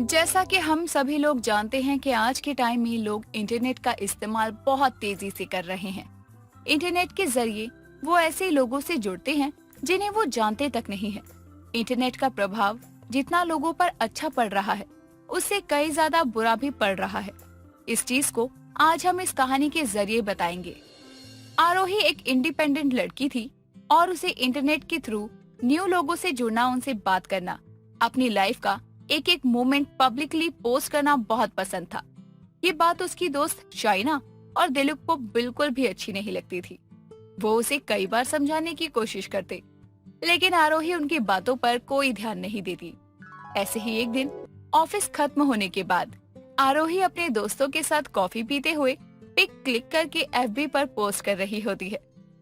जैसा कि हम सभी लोग जानते हैं कि आज के टाइम में लोग इंटरनेट का इस्तेमाल बहुत तेजी से कर रहे हैं। इंटरनेट के जरिए वो ऐसे लोगों से जुड़ते हैं जिन्हें वो जानते तक नहीं है। इंटरनेट का प्रभाव जितना लोगों पर अच्छा पड़ रहा है, उससे कई ज्यादा बुरा भी पड़ रहा है। इस चीज को आज हम इस कहानी के जरिए बताएंगे। आरोही एक इंडिपेंडेंट लड़की थी और उसे इंटरनेट के थ्रू न्यू लोगों से जुड़ना, उनसे बात करना, अपनी लाइफ का एक एक मोमेंट पब्लिकली पोस्ट करना बहुत पसंद था। ये बात उसकी दोस्त शाइना और दिलीप को बिल्कुल भी अच्छी नहीं लगती थी। वो उसे कई बार समझाने की कोशिश करते, लेकिन आरोही उनकी बातों पर कोई ध्यान नहीं देती। ऐसे ही एक दिन ऑफिस खत्म होने के बाद आरोही अपने दोस्तों के साथ कॉफी पीते हुए पिक क्लिक करके एफबी पर पोस्ट कर रही होती है।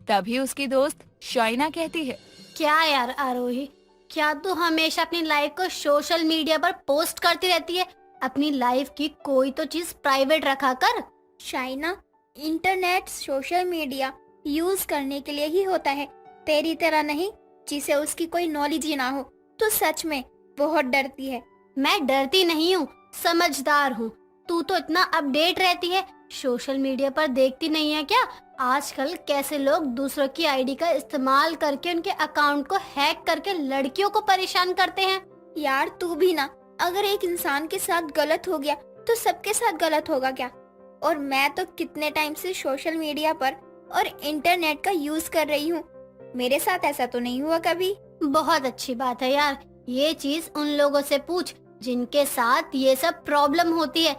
तभी उसकी दोस्त शाइना कहती है, क्या यार आरोही, क्या तू हमेशा अपनी लाइफ को सोशल मीडिया पर पोस्ट करती रहती है? अपनी लाइफ की कोई तो चीज प्राइवेट रखा कर। Shaina, internet social media use करने के लिए ही होता है, तेरी तरह नहीं जिसे उसकी कोई नॉलेज ही ना हो। तू सच में बहुत डरती है। मैं डरती नहीं हूँ, समझदार हूँ। तू तो इतना अपडेट रहती है, सोशल मीडिया पर देखती नहीं है क्या? आजकल कैसे लोग दूसरों की आईडी का इस्तेमाल करके उनके अकाउंट को हैक करके लड़कियों को परेशान करते हैं। यार तू भी ना, अगर एक इंसान के साथ गलत हो गया तो सबके साथ गलत होगा क्या? और मैं तो कितने टाइम से सोशल मीडिया पर और इंटरनेट का यूज कर रही हूँ, मेरे साथ ऐसा तो नहीं हुआ कभी। बहुत अच्छी बात है यार, ये चीज उन लोगों से पूछ जिनके साथ ये सब प्रॉब्लम होती है।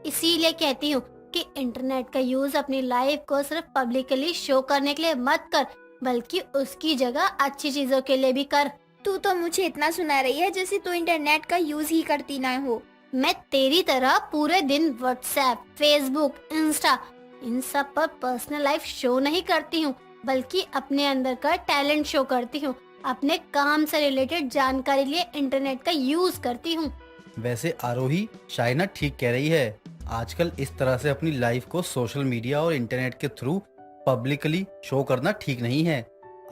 इसीलिए कहती हूँ कि इंटरनेट का यूज अपनी लाइफ को सिर्फ पब्लिकली शो करने के लिए मत कर, बल्कि उसकी जगह अच्छी चीजों के लिए भी कर। तू तो मुझे इतना सुना रही है जैसे तू इंटरनेट का यूज ही करती ना हो। मैं तेरी तरह पूरे दिन व्हाट्सएप, फेसबुक, इंस्टा इन सब पर पर्सनल लाइफ शो नहीं करती हूँ, बल्कि अपने अंदर का टैलेंट शो करती हूँ। अपने काम से रिलेटेड जानकारी लिए इंटरनेट का यूज करती हूँ। वैसे आरोही, शाइना ठीक कह रही है। आजकल इस तरह से अपनी लाइफ को सोशल मीडिया और इंटरनेट के थ्रू पब्लिकली शो करना ठीक नहीं है।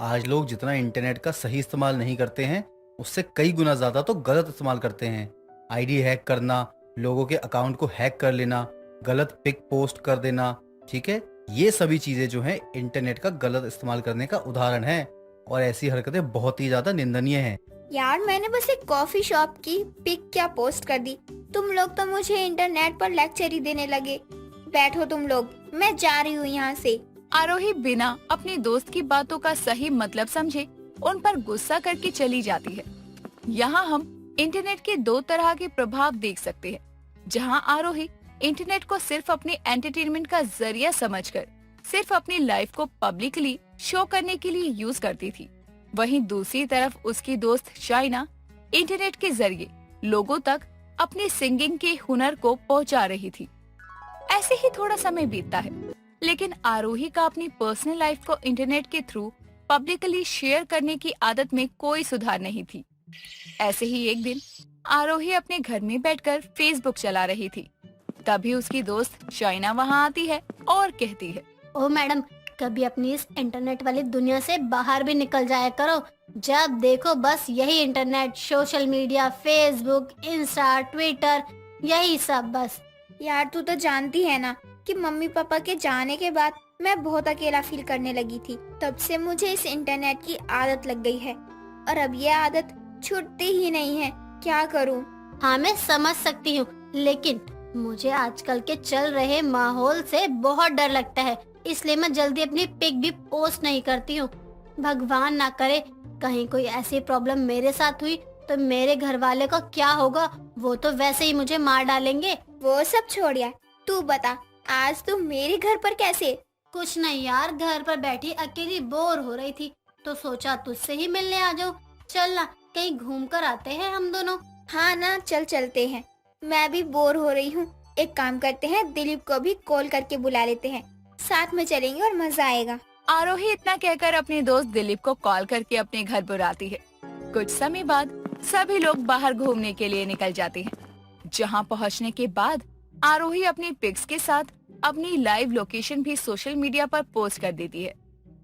आज लोग जितना इंटरनेट का सही इस्तेमाल नहीं करते हैं, उससे कई गुना ज्यादा तो गलत इस्तेमाल करते हैं। आईडी हैक करना, लोगों के अकाउंट को हैक कर लेना, गलत पिक पोस्ट कर देना, ठीक है, ये सभी चीजें जो हैं इंटरनेट का गलत इस्तेमाल करने का उदाहरण है और ऐसी हरकतें बहुत ही ज्यादा निंदनीय हैं। यार मैंने बस एक कॉफी शॉप की पिक क्या पोस्ट कर दी, तुम लोग तो मुझे इंटरनेट पर लेक्चर ही देने लगे। बैठो तुम लोग, मैं जा रही हूँ यहाँ से। आरोही बिना अपनी दोस्त की बातों का सही मतलब समझे उन पर गुस्सा करके चली जाती है। यहाँ हम इंटरनेट के दो तरह के प्रभाव देख सकते हैं। जहाँ आरोही इंटरनेट को सिर्फ अपने एंटरटेनमेंट का जरिया समझकर सिर्फ अपनी लाइफ को पब्लिकली शो करने के लिए यूज करती थी, वहीं दूसरी तरफ उसकी दोस्त शाइना इंटरनेट के जरिए लोगों तक अपनी सिंगिंग के हुनर को पहुंचा रही थी। ऐसे ही थोड़ा समय बीतता है, लेकिन आरोही का अपनी पर्सनल लाइफ को इंटरनेट के थ्रू पब्लिकली शेयर करने की आदत में कोई सुधार नहीं थी। ऐसे ही एक दिन आरोही अपने घर में बैठकर फेसबुक चला रही थी। तभी उसकी दोस्त शाइना वहाँ आती है और कहती है, ओ मैडम, कभी अपनी इस इंटरनेट वाली दुनिया से बाहर भी निकल जाया करो। जब देखो बस यही internet, social media, Facebook, Insta, Twitter, यही सब बस। यार तू तो जानती है ना कि मम्मी पापा के जाने के बाद मैं बहुत अकेला फील करने लगी थी। तब से मुझे इस इंटरनेट की आदत लग गई है और अब ये आदत छूटती ही नहीं है। क्या करूं? हाँ मैं समझ सकती हूँ, लेकिन मुझे आजकल के चल रहे माहौल से बहुत डर लगता है, इसलिए मैं जल्दी अपनी पिक भी पोस्ट नहीं करती हूँ। भगवान ना करे कहीं कोई ऐसी प्रॉब्लम मेरे साथ हुई तो मेरे घर वाले को क्या होगा, वो तो वैसे ही मुझे मार डालेंगे। वो सब छोड़ यार, तू बता आज तू मेरे घर पर कैसे? कुछ नहीं यार, घर पर बैठी अकेली बोर हो रही थी तो सोचा तुझसे ही मिलने आ जाऊं। चल ना कहीं घूम कर आते हैं हम दोनों। हाँ ना, चल चलते हैं। मैं भी बोर हो रही हूँ। एक काम करते हैं, दिलीप को भी कॉल करके बुला लेते हैं, साथ में चलेंगे और मजा आएगा। आरोही इतना कहकर अपने दोस्त दिलीप को कॉल करके अपने घर बुलाती है। कुछ समय बाद सभी लोग बाहर घूमने के लिए निकल जाते हैं। जहाँ पहुँचने के बाद आरोही अपनी पिक्स के साथ अपनी लाइव लोकेशन भी सोशल मीडिया पर पोस्ट कर देती है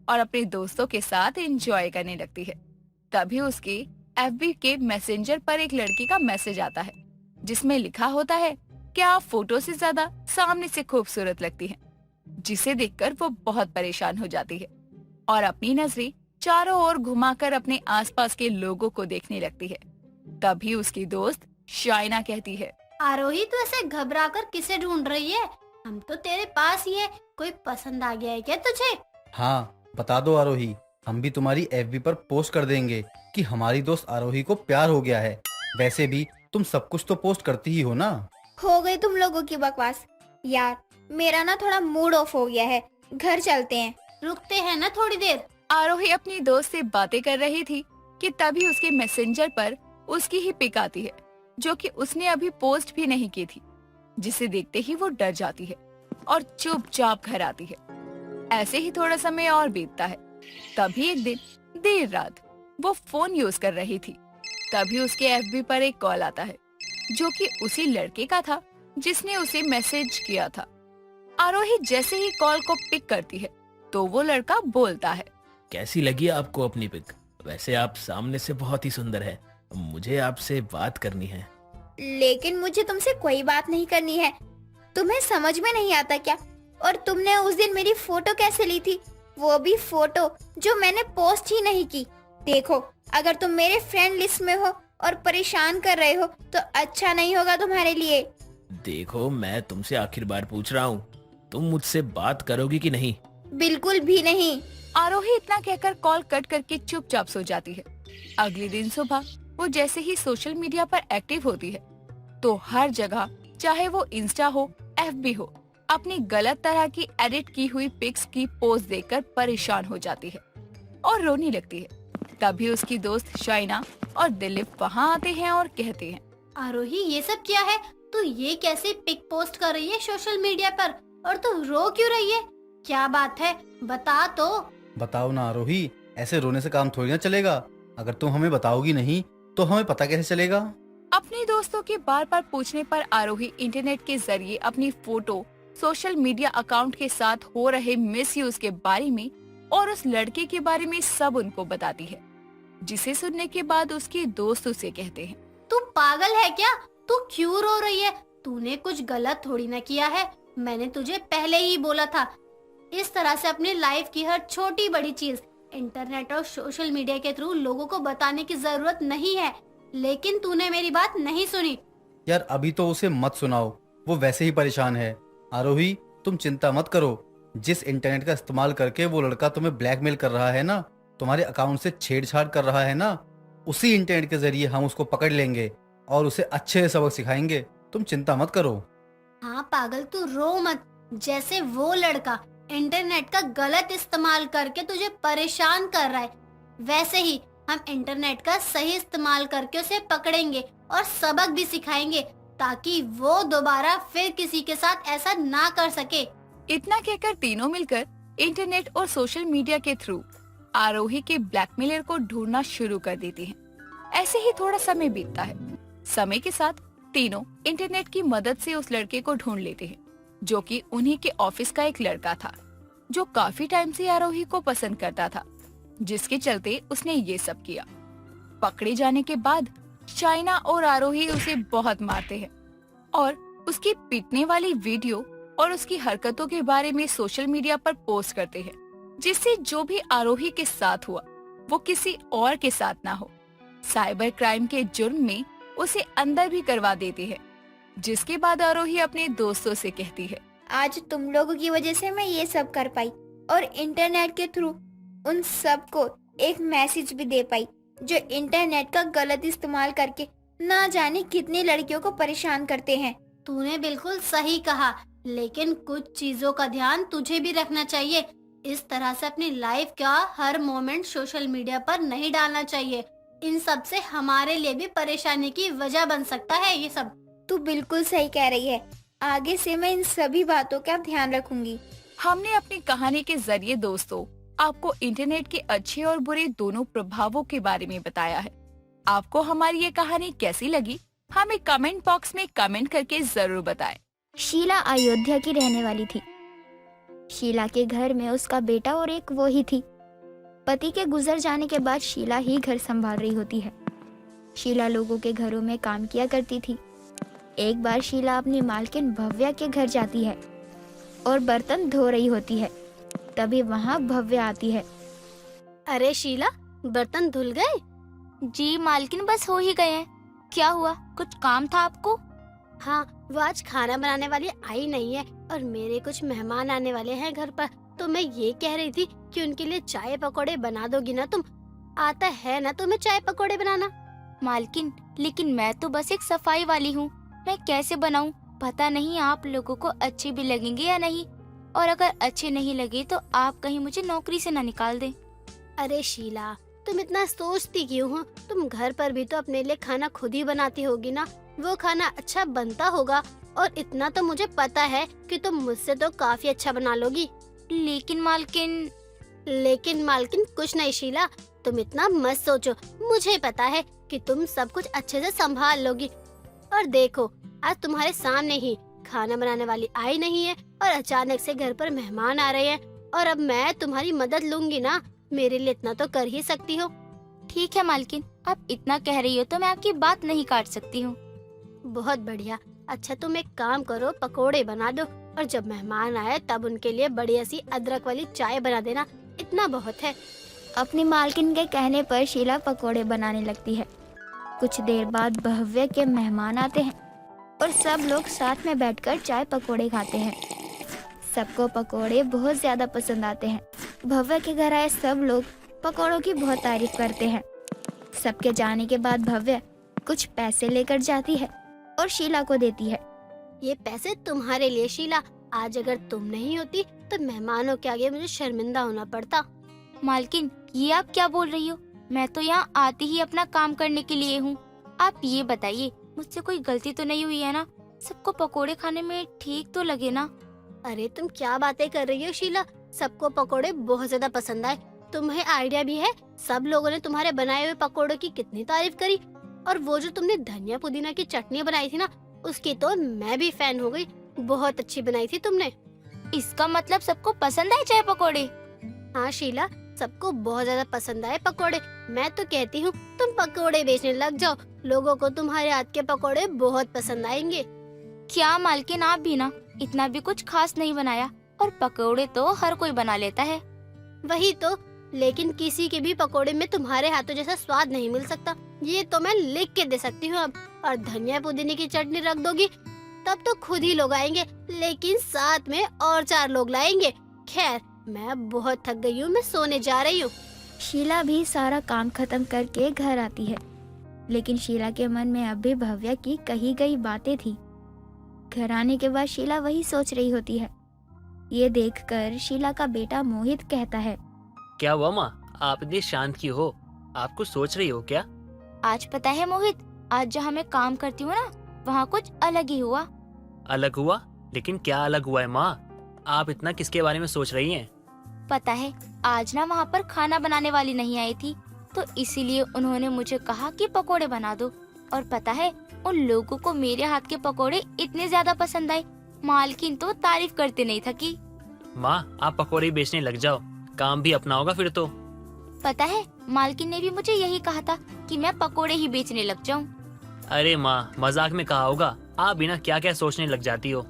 और अपने दोस्तों के साथ एंजॉय करने लगती है। तभी उसके एफबी के मैसेंजर पर एक लड़की का मैसेज आता है जिसमें लिखा होता है कि आप फोटो से ज्यादा सामने से खूबसूरत लगती हैं, जिसे देखकर वो बहुत परेशान हो जाती है और अपनी नजरें चारों ओर घुमाकर अपने आसपास के लोगों को देखने लगती है। तभी उसकी दोस्त शाइना कहती है, आरोही तू ऐसे घबरा कर किसे ढूंढ रही है? हम तो तेरे पास ही है, कोई पसंद आ गया है क्या तुझे? हाँ, बता दो आरोही, हम भी तुम्हारी एफबी पर पोस्ट कर देंगे कि हमारी दोस्त आरोही को प्यार हो गया है। वैसे भी तुम सब कुछ तो पोस्ट करती ही हो ना। हो गई तुम लोगों की बकवास। यार मेरा ना थोड़ा मूड ऑफ हो गया है, घर चलते हैं। रुकते हैं ना थोड़ी देर। आरोही अपनी दोस्त से बातें कर रही थी कि तभी उसके मैसेंजर पर उसकी ही पिक आती है, जो कि उसने अभी पोस्ट भी नहीं की थी, जिसे देखते ही वो डर जाती है और चुपचाप घर आती है। ऐसे ही थोड़ा समय और बीतता है। तभी एक दिन देर रात वो फोन यूज कर रही थी। तभी उसके एफबी पर एक कॉल आता है, जो कि उसी लड़के का था जिसने उसे मैसेज किया था। आरोही जैसे ही कॉल को पिक करती है तो वो लड़का बोलता है, कैसी लगी आपको अपनी पिक? वैसे आप सामने से बहुत ही सुंदर है, मुझे आपसे बात करनी है। लेकिन मुझे तुमसे कोई बात नहीं करनी है। तुम्हें समझ में नहीं आता क्या? और तुमने उस दिन मेरी फोटो कैसे ली थी? वो भी फोटो जो मैंने पोस्ट ही नहीं की। देखो, अगर तुम मेरे फ्रेंड लिस्ट में हो और परेशान कर रहे हो तो अच्छा नहीं होगा तुम्हारे लिए। देखो, मैं तुमसे आखिर बार पूछ रहा हूँ, तुम मुझसे बात करोगी कि नहीं? बिल्कुल भी नहीं। आरोही इतना कहकर कॉल कट करके चुपचाप सो जाती है। अगले दिन सुबह वो जैसे ही सोशल मीडिया पर एक्टिव होती है तो हर जगह, चाहे वो इंस्टा हो, एफबी हो, अपनी गलत तरह की एडिट की हुई पिक्स की पोस्ट देखकर परेशान हो जाती है और रोने लगती है। तभी उसकी दोस्त शाइना और दिलीप वहाँ आते हैं और कहते हैं, आरोही ये सब क्या है? तू ये कैसे पिक पोस्ट कर रही है सोशल मीडिया पर, और तू रो क्यों रही है? क्या बात है, बता तो। बताओ ना आरोही, ऐसे रोने से काम थोड़ी ना चलेगा। अगर तुम हमें बताओगी नहीं तो हमें पता कैसे चलेगा? अपने दोस्तों के बार बार पूछने पर आरोही इंटरनेट के जरिए अपनी फोटो सोशल मीडिया अकाउंट के साथ हो रहे मिसयूज के बारे में और उस लड़के के बारे में सब उनको बताती है, जिसे सुनने के बाद उसके दोस्त उसे कहते हैं, तू पागल है क्या? तू क्यों रो रही है? तूने कुछ गलत थोड़ी ना किया है, मैंने तुझे पहले ही बोला था। इस तरह से अपनी लाइफ की हर छोटी बड़ी चीज इंटरनेट और सोशल मीडिया के थ्रू लोगों को बताने की जरूरत नहीं है, लेकिन तूने मेरी बात नहीं सुनी। यार अभी तो उसे मत सुनाओ, वो वैसे ही परेशान है। आरोही, तुम चिंता मत करो। जिस इंटरनेट का इस्तेमाल करके वो लड़का तुम्हें ब्लैकमेल कर रहा है ना, तुम्हारे अकाउंट से छेड़छाड़ कर रहा है ना, उसी इंटरनेट के जरिए हम उसको पकड़ लेंगे और उसे अच्छे सबक सिखाएंगे। तुम चिंता मत करो। हाँ पागल, तू रो मत। जैसे वो लड़का इंटरनेट का गलत इस्तेमाल करके तुझे परेशान कर रहा है, वैसे ही हम इंटरनेट का सही इस्तेमाल करके उसे पकड़ेंगे और सबक भी सिखाएंगे, ताकि वो दोबारा फिर किसी के साथ ऐसा ना कर सके। इतना कहकर तीनों मिलकर इंटरनेट और सोशल मीडिया के थ्रू आरोही के ब्लैकमेलर को ढूंढना शुरू कर देती हैं। ऐसे ही थोड़ा समय बीतता है। समय के साथ तीनों इंटरनेट की मदद से उस लड़के को ढूंढ लेते हैं, जो कि उन्हीं के ऑफिस का एक लड़का था, जो काफी टाइम से आरोही को पसंद करता था, जिसके चलते उसने ये सब किया। पकड़े जाने के बाद शाइना और आरोही उसे बहुत मारते हैं और उसकी पीटने वाली वीडियो और उसकी हरकतों के बारे में सोशल मीडिया पर पोस्ट करते हैं, जिससे जो भी आरोही के साथ हुआ वो किसी और के साथ ना हो। साइबर क्राइम के जुर्म में उसे अंदर भी करवा देते हैं, जिसके बाद आरोही अपने दोस्तों से कहती है, आज तुम लोगों की वजह से मैं ये सब कर पाई और इंटरनेट के थ्रू उन सब को एक मैसेज भी दे पाई, जो इंटरनेट का गलत इस्तेमाल करके ना जाने कितनी लड़कियों को परेशान करते हैं। तूने बिल्कुल सही कहा, लेकिन कुछ चीजों का ध्यान तुझे भी रखना चाहिए। इस तरह से अपनी लाइफ का हर मोमेंट सोशल मीडिया पर नहीं डालना चाहिए। इन सब से हमारे लिए भी परेशानी की वजह बन सकता है ये सब। तू बिल्कुल सही कह रही है। आगे से मैं इन सभी बातों का ध्यान रखूंगी। हमने अपनी कहानी के जरिए दोस्तों आपको इंटरनेट के अच्छे और बुरे दोनों प्रभावों के बारे में बताया है। आपको हमारी ये कहानी कैसी लगी, हमें कमेंट बॉक्स में कमेंट करके जरूर बताएं। शीला अयोध्या की रहने वाली थी। शीला के घर में उसका बेटा और एक वो ही थी। पति के गुजर जाने के बाद शीला ही घर संभाल रही होती है। शीला लोगों के घरों में काम किया करती थी। एक बार शीला अपनी मालकिन भव्या के घर जाती है और बर्तन धो रही होती है। तभी वहाँ भव्या आती है। अरे शीला, बर्तन धुल गए? जी मालकिन, बस हो ही गए हैं। क्या हुआ, कुछ काम था आपको? हाँ, वो आज खाना बनाने वाली आई नहीं है और मेरे कुछ मेहमान आने वाले हैं घर पर, तो मैं ये कह रही थी कि उनके लिए चाय पकौड़े बना दोगी ना तुम? आता है ना तुम्हें चाय पकौड़े बनाना? मालकिन, लेकिन मैं तो बस एक सफाई वाली हूँ, मैं कैसे बनाऊँ? पता नहीं आप लोगों को अच्छे भी लगेंगे या नहीं, और अगर अच्छे नहीं लगे तो आप कहीं मुझे नौकरी से ना निकाल दें। अरे शीला, तुम इतना सोचती क्यों हो? तुम घर पर भी तो अपने लिए खाना खुद ही बनाती होगी ना। वो खाना अच्छा बनता होगा, और इतना तो मुझे पता है कि तुम मुझसे तो काफी अच्छा बना लोगी। लेकिन मालकिन कुछ नहीं शीला, तुम इतना मत सोचो। मुझे पता है कि तुम सब कुछ अच्छे से संभाल लोगी। और देखो, आज तुम्हारे सामने ही खाना बनाने वाली आई नहीं है और अचानक से घर पर मेहमान आ रहे हैं, और अब मैं तुम्हारी मदद लूंगी ना। मेरे लिए इतना तो कर ही सकती हो। ठीक है मालकिन, आप इतना कह रही हो तो मैं आपकी बात नहीं काट सकती हूँ। बहुत बढ़िया। अच्छा, तुम एक काम करो, पकोड़े बना दो, और जब मेहमान आए तब उनके लिए बढ़िया सी अदरक वाली चाय बना देना। इतना बहुत है। अपनी मालकिन के कहने पर शीला पकोड़े बनाने लगती है। कुछ देर बाद भव्य के मेहमान आते हैं और सब लोग साथ में बैठकर चाय पकोड़े खाते हैं। सबको पकोड़े बहुत ज्यादा पसंद आते हैं। भव्य के घर आए सब लोग पकोड़ों की बहुत तारीफ करते हैं। सबके जाने के बाद भव्य कुछ पैसे लेकर जाती है और शीला को देती है। ये पैसे तुम्हारे लिए शीला। आज अगर तुम नहीं होती तो मेहमानों के आगे मुझे शर्मिंदा होना पड़ता। मालकिन, ये आप क्या बोल रही हो? मैं तो यहाँ आती ही अपना काम करने के लिए हूँ। आप ये बताइए, मुझसे कोई गलती तो नहीं हुई है ना? सबको पकोड़े खाने में ठीक तो लगे ना? अरे तुम क्या बातें कर रही हो शीला? सबको पकोड़े बहुत ज्यादा पसंद आए। तुम्हें आइडिया भी है, सब लोगों ने तुम्हारे बनाए हुए पकोड़ों की कितनी तारीफ करी। और वो जो तुमने धनिया पुदीना की चटनी बनाई थी ना, उसकी तो मैं भी फैन हो गई। बहुत अच्छी बनाई थी तुमने। इसका मतलब सबको पसंद आए चाय पकोड़े? हाँ शीला, सबको बहुत ज्यादा पसंद आए पकोड़े। मैं तो कहती हूँ तुम पकोड़े बेचने लग जाओ। लोगों को तुम्हारे हाथ के पकोड़े बहुत पसंद आएंगे। क्या मालकिन, आप भी ना इतना भी कुछ खास नहीं बनाया, और पकोड़े तो हर कोई बना लेता है। वही तो, लेकिन किसी के भी पकोड़े में तुम्हारे हाथों जैसा स्वाद नहीं मिल सकता। ये तो मैं लिख के दे सकती हूँ अब। और धनिया पुदीने की चटनी रख दोगी तब तो खुद ही लोग आएंगे, लेकिन साथ में और 4 लोग लाएंगे। खैर, मैं अब बहुत थक गई हूँ, मैं सोने जा रही हूँ। शीला भी सारा काम खत्म करके घर आती है, लेकिन शीला के मन में अब भी भव्या की कही गई बातें थी। घर आने के बाद शीला वही सोच रही होती है। ये देखकर शीला का बेटा मोहित कहता है, क्या हुआ माँ, आप इतनी शांत क्यों हो? आप कुछ सोच रही हो क्या? आज पता है मोहित, आज जहाँ मैं काम करती हूँ ना, वहाँ कुछ अलग ही हुआ। अलग हुआ? लेकिन क्या अलग हुआ है माँ? आप इतना किसके बारे में सोच रही हैं? पता है, आज ना वहाँ पर खाना बनाने वाली नहीं आई थी, तो इसीलिए उन्होंने मुझे कहा कि पकोड़े बना दो। और पता है, उन लोगों को मेरे हाथ के पकोड़े इतने ज्यादा पसंद आए, मालकिन तो तारीफ करते नहीं थकी। माँ, आप पकौड़े बेचने लग जाओ, काम भी अपना होगा फिर तो। पता है, मालकिन ने भी मुझे यही कहा था कि मैं पकोड़े ही बेचने लग जाऊं। अरे माँ, मजाक में कहा होगा। आप बिना क्या क्या सोचने लग जाती हो।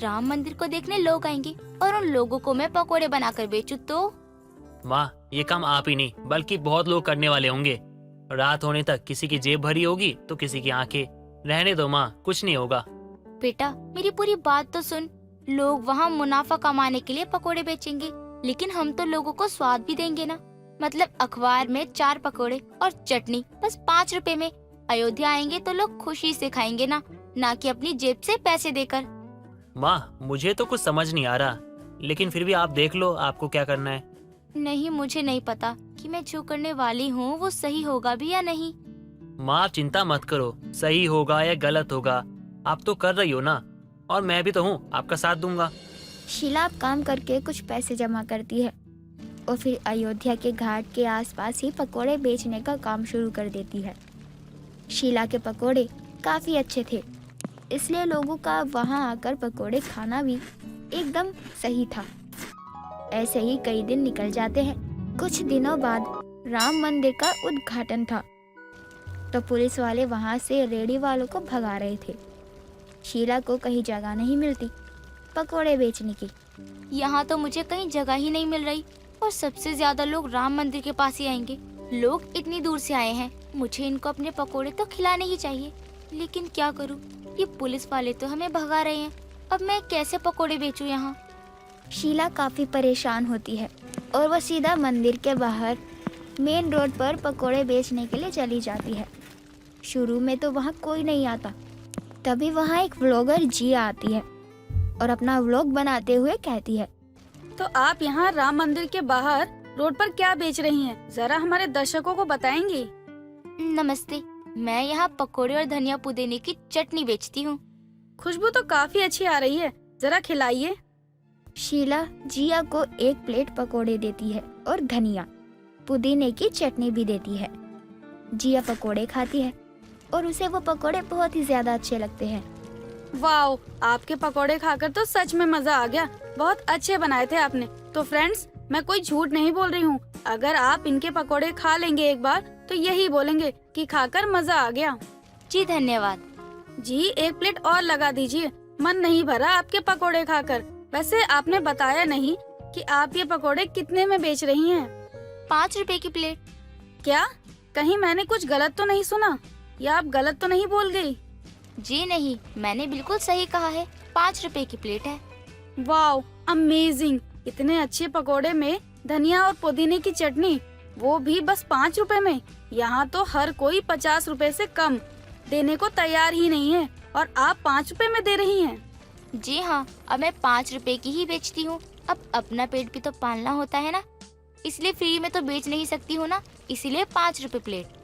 राम मंदिर को देखने लोग आएंगे और उन लोगों को मैं पकोड़े बनाकर बेचूं तो? माँ, ये काम आप ही नहीं बल्कि बहुत लोग करने वाले होंगे। रात होने तक किसी की जेब भरी होगी तो किसी की आंखें। रहने दो माँ, कुछ नहीं होगा। बेटा, मेरी पूरी बात तो सुन। लोग वहाँ मुनाफा कमाने के लिए पकोड़े बेचेंगे, लेकिन हम तो लोगों को स्वाद भी देंगे ना। मतलब अखबार में 4 पकोड़े और चटनी बस 5 रुपए में। अयोध्या आएंगे तो लोग खुशी से खाएंगे ना कि अपनी जेब से पैसे देकर। माँ, मुझे तो कुछ समझ नहीं आ रहा, लेकिन फिर भी आप देख लो आपको क्या करना है। नहीं, मुझे नहीं पता कि मैं जो करने वाली हूँ वो सही होगा भी या नहीं। माँ, आप चिंता मत करो, सही होगा या गलत होगा, आप तो कर रही हो ना, और मैं भी तो हूँ, आपका साथ दूंगा। शीला काम करके कुछ पैसे जमा करती है और फिर अयोध्या के घाट के आसपास ही पकोड़े बेचने का काम शुरू कर देती है। शीला के पकोड़े काफी अच्छे थे, इसलिए लोगों का वहां आकर पकोड़े खाना भी एकदम सही था। ऐसे ही कई दिन निकल जाते हैं। कुछ दिनों बाद राम मंदिर का उद्घाटन था, तो पुलिस वाले वहां से रेडी वालों को भगा रहे थे। शीला को कहीं जगह नहीं मिलती पकोड़े बेचने की। यहाँ तो मुझे कहीं जगह ही नहीं मिल रही और सबसे ज्यादा लोग राम मंदिर के पास ही आएंगे। लोग इतनी दूर से आए हैं, मुझे इनको अपने पकोड़े तो खिलाने ही चाहिए। लेकिन क्या करूँ, ये पुलिस वाले तो हमें भगा रहे हैं। अब मैं कैसे पकोड़े बेचूं यहाँ? शीला काफी परेशान होती है और वह सीधा मंदिर के बाहर मेन रोड पर पकोड़े बेचने के लिए चली जाती है। शुरू में तो वहाँ कोई नहीं आता, तभी वहाँ एक व्लॉगर जिया आती है और अपना व्लॉग बनाते हुए कहती है, तो आप यहाँ राम मंदिर के बाहर रोड पर क्या बेच रही हैं? जरा हमारे दर्शकों को बताएंगी? नमस्ते, मैं यहाँ पकोड़े और धनिया पुदीने की चटनी बेचती हूँ। खुशबू तो काफी अच्छी आ रही है, जरा खिलाइए। शीला जिया को एक प्लेट पकोड़े देती है और धनिया पुदीने की चटनी भी देती है। जिया पकोड़े खाती है और उसे वो पकोड़े बहुत ही ज्यादा अच्छे लगते हैं। वाओ, आपके पकोड़े खाकर तो सच में मजा आ गया। बहुत अच्छे बनाए थे आपने। तो फ्रेंड्स, मैं कोई झूठ नहीं बोल रही हूँ। अगर आप इनके पकोड़े खा लेंगे एक बार तो यही बोलेंगे कि खाकर मजा आ गया। जी धन्यवाद। जी, एक प्लेट और लगा दीजिए, मन नहीं भरा आपके पकोड़े खाकर। वैसे आपने बताया नहीं कि आप ये पकोड़े कितने में बेच रही हैं? 5 रुपए की प्लेट। क्या कहीं मैंने कुछ गलत तो नहीं सुना, या आप गलत तो नहीं बोल गई? जी नहीं, मैंने बिल्कुल सही कहा है, 5 रुपए की प्लेट है। Wow, amazing. इतने अच्छे पकोड़े में धनिया और पुदीने की चटनी, वो भी बस 5 रुपए में। यहाँ तो हर कोई 50 रुपए से कम देने को तैयार ही नहीं है और आप 5 रुपए में दे रही हैं। जी हाँ, अब मैं 5 रुपए की ही बेचती हूँ। अब अपना पेट भी तो पालना होता है ना, इसलिए फ्री में तो बेच नहीं सकती हूँ ना, इसीलिए 5 रुपए प्लेट।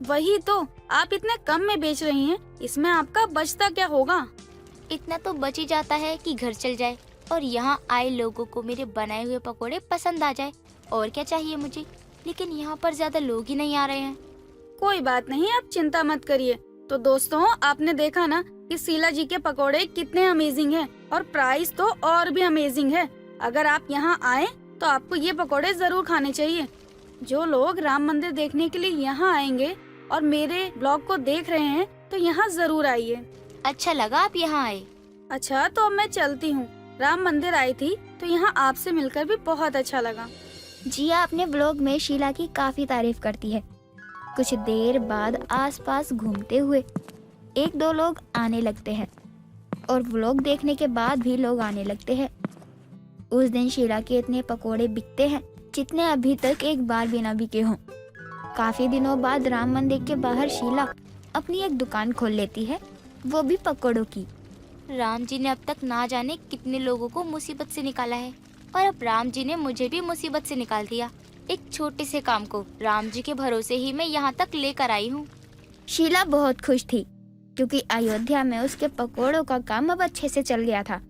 वही तो, आप इतने कम में बेच रही हैं, इसमें आपका बचता क्या होगा? इतना तो बच ही जाता है कि घर चल जाए और यहाँ आए लोगों को मेरे बनाए हुए पकोड़े पसंद आ जाए। और क्या चाहिए मुझे? लेकिन यहाँ पर ज्यादा लोग ही नहीं आ रहे हैं। कोई बात नहीं, आप चिंता मत करिए। तो दोस्तों, आपने देखा ना कि शीला जी के पकोड़े कितने अमेजिंग हैं और प्राइस तो और भी अमेजिंग है। अगर आप यहाँ आए तो आपको ये पकोड़े जरूर खाने चाहिए। जो लोग राम मंदिर देखने के लिए यहाँ आएंगे और मेरे ब्लॉग को देख रहे हैं तो यहाँ जरूर आइए। अच्छा लगा आप यहाँ आए। अच्छा, तो अब मैं चलती हूँ। राम मंदिर आई थी तो यहाँ आपसे मिलकर भी बहुत अच्छा लगा। जिया अपने ब्लॉग में शीला की काफी तारीफ करती है। कुछ देर बाद आसपास घूमते हुए 1-2 लोग आने लगते हैं और व्लॉग देखने के बाद भी लोग आने लगते हैं। उस दिन शीला के इतने पकोड़े बिकते हैं जितने अभी तक एक बार भी ना बिके हों। काफी दिनों बाद राम मंदिर के बाहर शीला अपनी एक दुकान खोल लेती है, वो भी पकोड़ों की। राम जी ने अब तक ना जाने कितने लोगों को मुसीबत से निकाला है और अब राम जी ने मुझे भी मुसीबत से निकाल दिया। एक छोटे से काम को राम जी के भरोसे ही मैं यहाँ तक लेकर आई हूँ। शीला बहुत खुश थी क्योंकि अयोध्या में उसके पकोड़ों का काम अब अच्छे से चल गया था।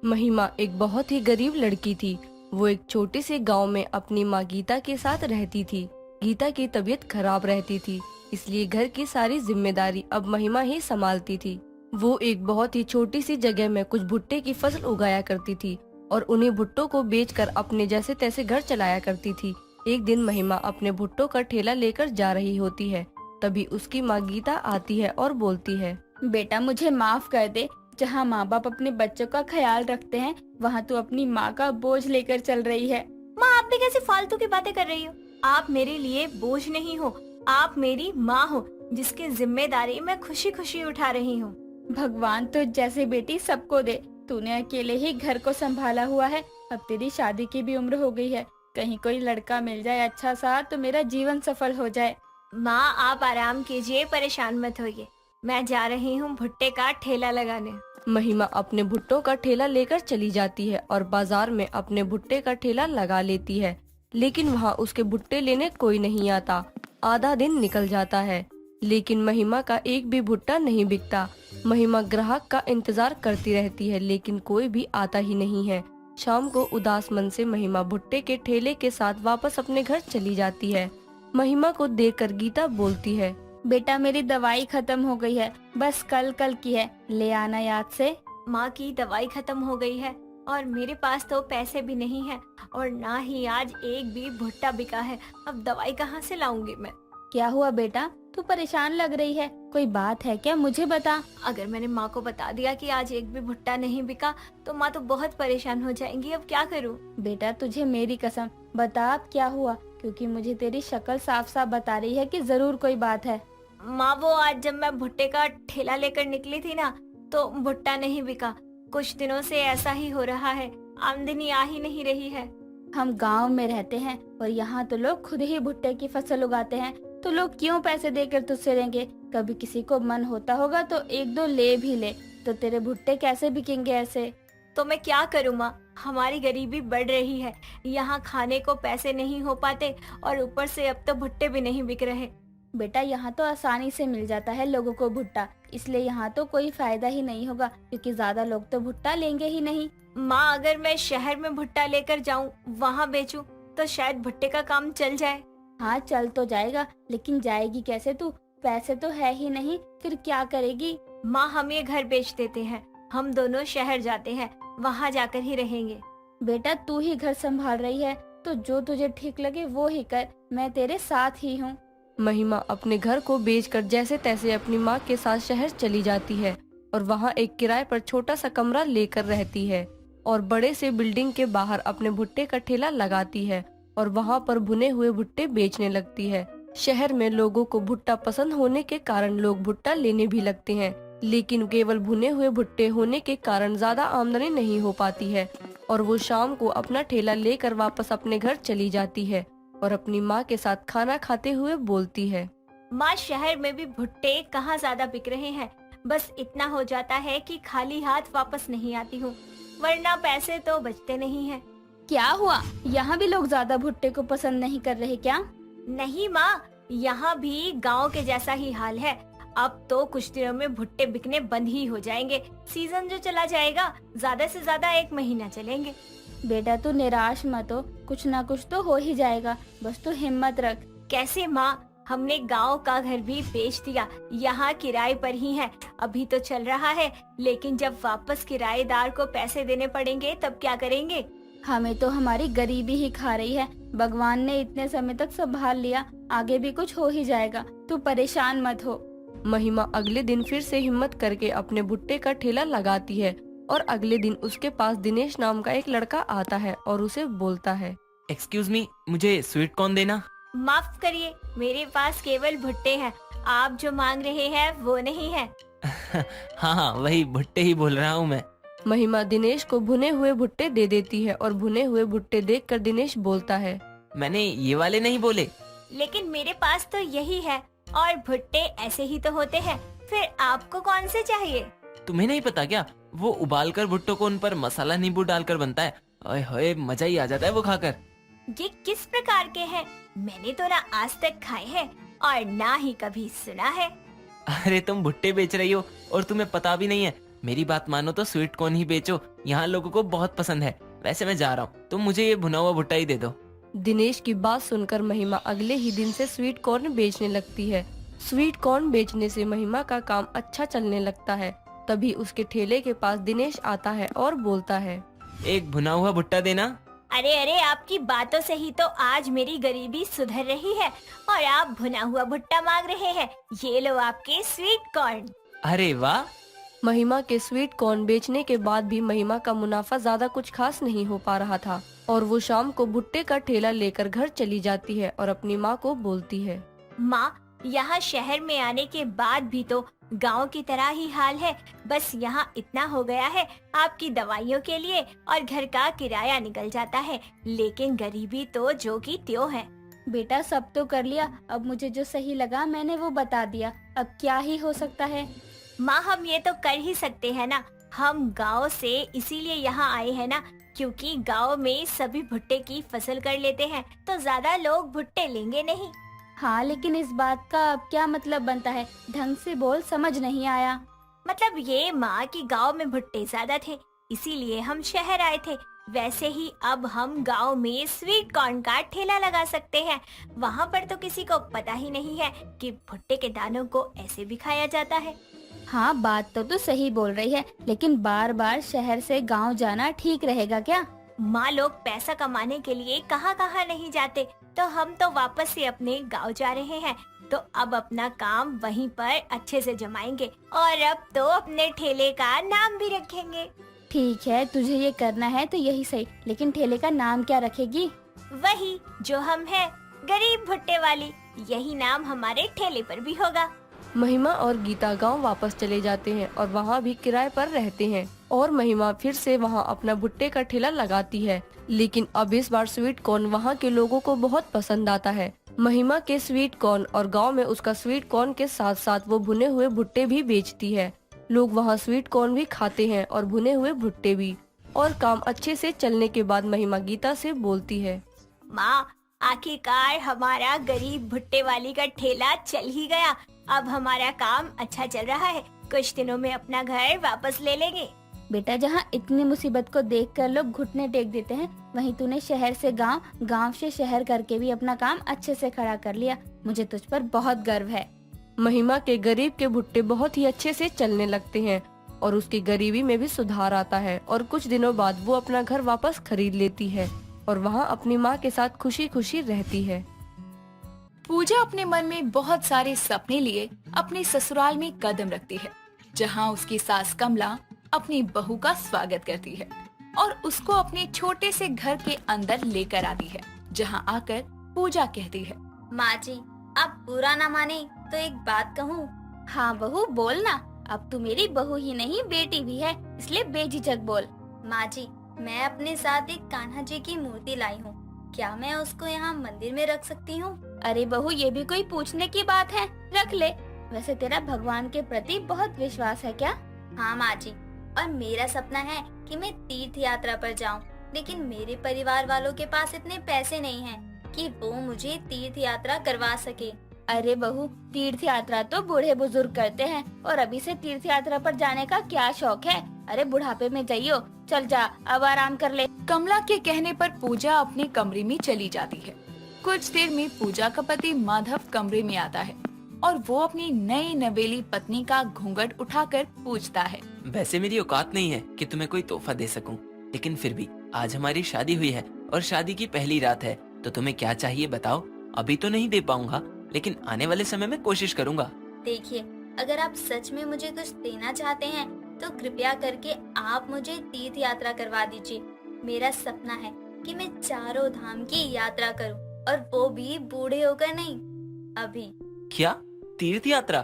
महिमा एक बहुत ही गरीब लड़की थी। वो एक छोटे से गांव में अपनी माँ गीता के साथ रहती थी। गीता की तबीयत खराब रहती थी, इसलिए घर की सारी जिम्मेदारी अब महिमा ही संभालती थी। वो एक बहुत ही छोटी सी जगह में कुछ भुट्टे की फसल उगाया करती थी और उन्हीं भुट्टों को बेचकर अपने जैसे तैसे घर चलाया करती थी। एक दिन महिमा अपने भुट्टों का ठेला लेकर जा रही होती है, तभी उसकी माँ गीता आती है और बोलती है, बेटा मुझे माफ कर दे। जहाँ माँ बाप अपने बच्चों का ख्याल रखते हैं, वहाँ तू अपनी माँ का बोझ लेकर चल रही है। माँ, आप भी कैसी फालतू की बातें कर रही हो? आप मेरे लिए बोझ नहीं हो, आप मेरी माँ हो जिसकी जिम्मेदारी मैं खुशी खुशी उठा रही हूँ। भगवान तो जैसे बेटी सबको दे। तूने अकेले ही घर को संभाला हुआ है, अब तेरी शादी की भी उम्र हो गई है। कहीं कोई लड़का मिल जाए अच्छा सा तो मेरा जीवन सफल हो जाए। माँ, आप आराम कीजिए, परेशान मत होइए। मैं जा रही हूँ भुट्टे का ठेला लगाने। महिमा अपने भुट्टों का ठेला लेकर चली जाती है और बाजार में अपने भुट्टे का ठेला लगा लेती है, लेकिन वहाँ उसके भुट्टे लेने कोई नहीं आता। आधा दिन निकल जाता है, लेकिन महिमा का एक भी भुट्टा नहीं बिकता। महिमा ग्राहक का इंतजार करती रहती है, लेकिन कोई भी आता ही नहीं है। शाम को उदास मन से महिमा भुट्टे के ठेले के साथ वापस अपने घर चली जाती है। महिमा को देखकर गीता बोलती है, बेटा मेरी दवाई खत्म हो गई है, बस कल की है, ले आना याद से। माँ की दवाई खत्म हो गई है और मेरे पास तो पैसे भी नहीं है और ना ही आज एक भी भुट्टा बिका है। अब दवाई कहाँ से लाऊंगी मैं? क्या हुआ बेटा, तू परेशान लग रही है, कोई बात है क्या, मुझे बता। अगर मैंने माँ को बता दिया कि आज एक भी भुट्टा नहीं बिका तो माँ तो बहुत परेशान हो जाएंगी। अब क्या करूँ? बेटा तुझे मेरी कसम, बता अब क्या हुआ, क्योंकि मुझे तेरी शक्ल साफ साफ बता रही है कि जरूर कोई बात है। माँ वो आज जब मैं भुट्टे का ठेला लेकर निकली थी ना, तो भुट्टा नहीं बिका। कुछ दिनों से ऐसा ही हो रहा है, आमदनी आ ही नहीं रही है। हम गांव में रहते हैं और यहाँ तो लोग खुद ही भुट्टे की फसल उगाते हैं, तो लोग क्यों पैसे देकर तुझसे लेंगे। कभी किसी को मन होता होगा तो एक दो ले भी ले, तो तेरे भुट्टे कैसे बिकेंगे ऐसे। तो मैं क्या करूँ माँ, हमारी गरीबी बढ़ रही है, यहाँ खाने को पैसे नहीं हो पाते और ऊपर से अब तो भुट्टे भी नहीं बिक रहे। बेटा यहाँ तो आसानी से मिल जाता है लोगों को भुट्टा, इसलिए यहाँ तो कोई फायदा ही नहीं होगा, क्योंकि ज्यादा लोग तो भुट्टा लेंगे ही नहीं। माँ अगर मैं शहर में भुट्टा लेकर जाऊँ, वहाँ बेचूं, तो शायद भुट्टे का काम चल जाए। हाँ चल तो जाएगा, लेकिन जाएगी कैसे तू, पैसे तो है ही नहीं, फिर क्या करेगी। माँ हम ये घर बेच देते हैं, हम दोनों शहर जाते हैं, वहाँ जाकर ही रहेंगे। बेटा तू ही घर संभाल रही है, तो जो तुझे ठीक लगे वो ही कर, मैं तेरे साथ ही हूँ। महिमा अपने घर को बेचकर जैसे तैसे अपनी माँ के साथ शहर चली जाती है और वहाँ एक किराए पर छोटा सा कमरा लेकर रहती है और बड़े से बिल्डिंग के बाहर अपने भुट्टे का ठेला लगाती है और वहाँ पर भुने हुए भुट्टे बेचने लगती है। शहर में लोगों को भुट्टा पसंद होने के कारण लोग भुट्टा लेने भी लगते हैं, लेकिन केवल भुने हुए भुट्टे होने के कारण ज्यादा आमदनी नहीं हो पाती है और वो शाम को अपना ठेला लेकर वापस अपने घर चली जाती है और अपनी माँ के साथ खाना खाते हुए बोलती है, माँ शहर में भी भुट्टे कहाँ ज्यादा बिक रहे हैं, बस इतना हो जाता है कि खाली हाथ वापस नहीं आती हूँ, वरना पैसे तो बचते नहीं हैं। क्या हुआ, यहाँ भी लोग ज्यादा भुट्टे को पसंद नहीं कर रहे क्या। नहीं माँ, यहाँ भी गांव के जैसा ही हाल है। अब तो कुछ दिनों में भुट्टे बिकने बंद ही हो जाएंगे, सीजन जो चला जाएगा ज्यादा से ज्यादा 1 महीना चलेंगे। बेटा तू निराश मत हो, कुछ ना कुछ तो हो ही जाएगा, बस तू हिम्मत रख। कैसे माँ, हमने गांव का घर भी बेच दिया, यहाँ किराए पर ही है, अभी तो चल रहा है, लेकिन जब वापस किराएदार को पैसे देने पड़ेंगे तब क्या करेंगे। हमें तो हमारी गरीबी ही खा रही है, भगवान ने इतने समय तक संभाल लिया, आगे भी कुछ हो ही जाएगा, तू परेशान मत हो। महिमा अगले दिन फिर से हिम्मत करके अपने भुट्टे का ठेला लगाती है और अगले दिन उसके पास दिनेश नाम का एक लड़का आता है और उसे बोलता है, एक्सक्यूज मी, मुझे स्वीट कॉर्न देना। माफ करिए, मेरे पास केवल भुट्टे हैं, आप जो मांग रहे हैं वो नहीं है। हाँ, वही भुट्टे ही बोल रहा हूँ मैं। महिमा दिनेश को भुने हुए भुट्टे दे देती है और भुने हुए भुट्टे देखकर दिनेश बोलता है, मैंने ये वाले नहीं बोले। लेकिन मेरे पास तो यही है और भुट्टे ऐसे ही तो होते हैं, फिर आपको कौन से चाहिए। तुम्हें नहीं पता क्या, वो उबालकर भुट्टो को उन पर मसाला नींबू डालकर बनता है, ओए होए मजा ही आ जाता है वो खाकर। ये किस प्रकार के हैं, मैंने तो ना आज तक खाए हैं और ना ही कभी सुना है। अरे तुम भुट्टे बेच रही हो और तुम्हें पता भी नहीं है, मेरी बात मानो तो स्वीट कॉर्न ही बेचो, यहाँ लोगों को बहुत पसंद है। वैसे मैं जा रहा हूँ, तुम मुझे ये भुना हुआ भुट्टा ही दे दो। दिनेश की बात सुनकर महिमा अगले ही दिन से स्वीट कॉर्न बेचने लगती है। स्वीट कॉर्न बेचने से महिमा का काम अच्छा चलने लगता है। तभी उसके ठेले के पास दिनेश आता है और बोलता है, एक भुना हुआ भुट्टा देना। अरे अरे, आपकी बातों से ही तो आज मेरी गरीबी सुधर रही है और आप भुना हुआ भुट्टा मांग रहे हैं, ये लो आपके स्वीट कॉर्न। अरे वाह। महिमा के स्वीट कॉर्न बेचने के बाद भी महिमा का मुनाफा ज्यादा कुछ खास नहीं हो पा रहा था और वो शाम को भुट्टे का ठेला लेकर घर चली जाती है और अपनी माँ को बोलती है, माँ यहाँ शहर में आने के बाद भी तो गांव की तरह ही हाल है, बस यहाँ इतना हो गया है, आपकी दवाइयों के लिए और घर का किराया निकल जाता है, लेकिन गरीबी तो जो की त्यों है। बेटा सब तो कर लिया, अब मुझे जो सही लगा मैंने वो बता दिया, अब क्या ही हो सकता है। माँ हम ये तो कर ही सकते हैं ना, हम गांव से इसीलिए यहाँ आए हैं ना, क्योंकि गांव में सभी भुट्टे की फसल कर लेते हैं तो ज्यादा लोग भुट्टे लेंगे नहीं। हाँ लेकिन इस बात का अब क्या मतलब बनता है, ढंग से बोल, समझ नहीं आया। मतलब ये माँ की गांव में भुट्टे ज्यादा थे इसीलिए हम शहर आए थे, वैसे ही अब हम गांव में स्वीट कॉर्न का ठेला लगा सकते हैं। वहाँ पर तो किसी को पता ही नहीं है कि भुट्टे के दानों को ऐसे भी खाया जाता है। हाँ बात तो तू सही बोल रही है, लेकिन बार बार शहर से गांव जाना ठीक रहेगा क्या। माँ लोग पैसा कमाने के लिए कहाँ कहाँ नहीं जाते, तो हम तो वापस से अपने गांव जा रहे हैं, तो अब अपना काम वहीं पर अच्छे से जमाएंगे और अब तो अपने ठेले का नाम भी रखेंगे। ठीक है, तुझे ये करना है तो यही सही, लेकिन ठेले का नाम क्या रखेगी? वही जो हम हैं, गरीब भुट्टे वाली। यही नाम हमारे ठेले पर भी होगा। महिमा और गीता गांव वापस चले जाते हैं और वहाँ भी किराए पर रहते हैं और महिमा फिर से वहाँ अपना भुट्टे का ठेला लगाती है। लेकिन अब इस बार स्वीट कॉर्न वहाँ के लोगों को बहुत पसंद आता है। महिमा के स्वीट कॉर्न और गांव में उसका स्वीट कॉर्न के साथ साथ वो भुने हुए भुट्टे भी बेचती है। लोग वहाँ स्वीट कॉर्न भी खाते हैं और भुने हुए भुट्टे भी। और काम अच्छे से चलने के बाद महिमा गीता से बोलती है, माँ, आखिरकार हमारा गरीब भुट्टे वाली का ठेला चल ही गया। अब हमारा काम अच्छा चल रहा है। कुछ दिनों में अपना घर वापस ले लेंगे। बेटा, जहाँ इतनी मुसीबत को देखकर लोग घुटने टेक देते हैं, वहीं तूने शहर से गांव, गांव से शहर करके भी अपना काम अच्छे से खड़ा कर लिया। मुझे तुझ पर बहुत गर्व है। महिमा के गरीब के भुट्टे बहुत ही अच्छे से चलने लगते हैं और उसकी गरीबी में भी सुधार आता है और कुछ दिनों बाद वो अपना घर वापस खरीद लेती है और वहाँ अपनी माँ के साथ खुशी खुशी रहती है। पूजा अपने मन में बहुत सारे सपने लिए अपने ससुराल में कदम रखती है, जहाँ उसकी सास कमला अपनी बहू का स्वागत करती है और उसको अपने छोटे से घर के अंदर लेकर आती है, जहाँ आकर पूजा कहती है, माँ जी, आप बुरा ना माने तो एक बात कहूँ? हाँ बहू, बोल ना। अब तू मेरी बहू ही नहीं, बेटी भी है, इसलिए बेझिझक बोल। माँ जी, मैं अपने साथ एक कान्हा जी की मूर्ति लाई हूँ। क्या मैं उसको यहाँ मंदिर में रख सकती हूँ? अरे बहू, ये भी कोई पूछने की बात है? रख ले। वैसे तेरा भगवान के प्रति बहुत विश्वास है क्या? हाँ माँ जी, और मेरा सपना है कि मैं तीर्थ यात्रा पर जाऊँ, लेकिन मेरे परिवार वालों के पास इतने पैसे नहीं हैं कि वो मुझे तीर्थ यात्रा करवा सके। अरे बहू, तीर्थ यात्रा तो बूढ़े बुजुर्ग करते हैं और अभी से तीर्थ यात्रा पर जाने का क्या शौक है? अरे बुढ़ापे में जाइयो, चल जा, अब आराम कर ले। कमला के कहने पर पूजा अपने कमरे में चली जाती है। कुछ देर में पूजा का पति माधव कमरे में आता है और वो अपनी नई नवेली पत्नी का घूंघट उठाकर पूछता है, वैसे मेरी औकात नहीं है कि तुम्हें कोई तोहफा दे सकूं, लेकिन फिर भी आज हमारी शादी हुई है और शादी की पहली रात है, तो तुम्हें क्या चाहिए बताओ। अभी तो नहीं दे पाऊंगा, लेकिन आने वाले समय में कोशिश करूंगा। देखिए, अगर आप सच में मुझे कुछ देना चाहते हैं तो कृपया करके आप मुझे तीर्थ यात्रा करवा दीजिए। मेरा सपना है कि मैं चारों धाम की यात्रा करूं, और वो भी बूढ़े होकर नहीं, अभी। क्या तीर्थ यात्रा?